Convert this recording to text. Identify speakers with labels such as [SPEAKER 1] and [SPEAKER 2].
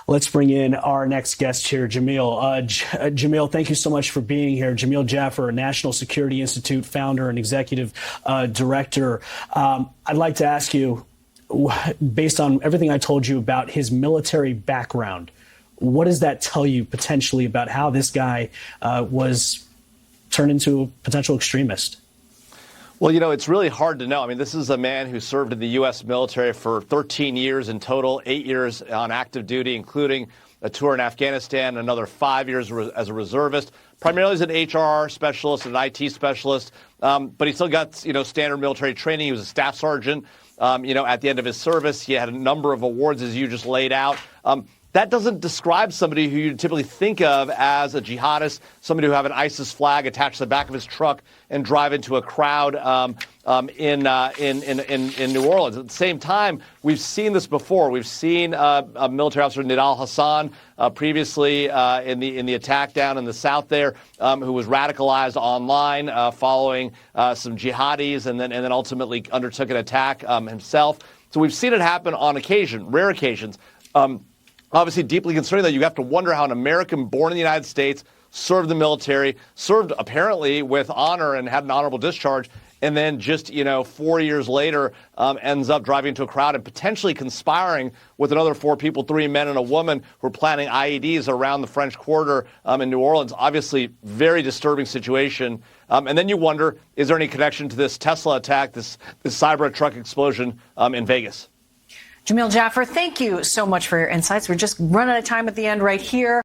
[SPEAKER 1] Let's bring in our next guest here, Jamil. Jamil, thank you so much for being here. Jamil Jaffer, National Security Institute founder and executive director. I'd like to ask you, based on everything I told you about his military background, what does that tell you potentially about how this guy was turned into a potential extremist?
[SPEAKER 2] Well, it's really hard to know. I mean, this is a man who served in the U.S. military for 13 years in total, 8 years on active duty, including a tour in Afghanistan, another 5 years as a reservist, primarily as an HR specialist, an IT specialist. But he still got, standard military training. He was a staff sergeant, at the end of his service. He had a number of awards, as you just laid out. That doesn't describe somebody who you typically think of as a jihadist, somebody who have an ISIS flag attached to the back of his truck and drive into a crowd in New Orleans. At the same time, we've seen this before. We've seen a military officer, Nidal Hassan, previously in the attack down in the south there, who was radicalized online following some jihadis and then ultimately undertook an attack himself. So we've seen it happen on occasion, rare occasions. Obviously, deeply concerning that you have to wonder how an American born in the United States served the military, served apparently with honor and had an honorable discharge, and then just, 4 years later ends up driving into a crowd and potentially conspiring with another 4 people, 3 men and a woman, who are planning IEDs around the French Quarter in New Orleans. Obviously, very disturbing situation. And then you wonder, is there any connection to this Tesla attack, this Cybertruck explosion in Vegas?
[SPEAKER 3] Jamil Jaffer, thank you so much for your insights. We're just running out of time at the end right here.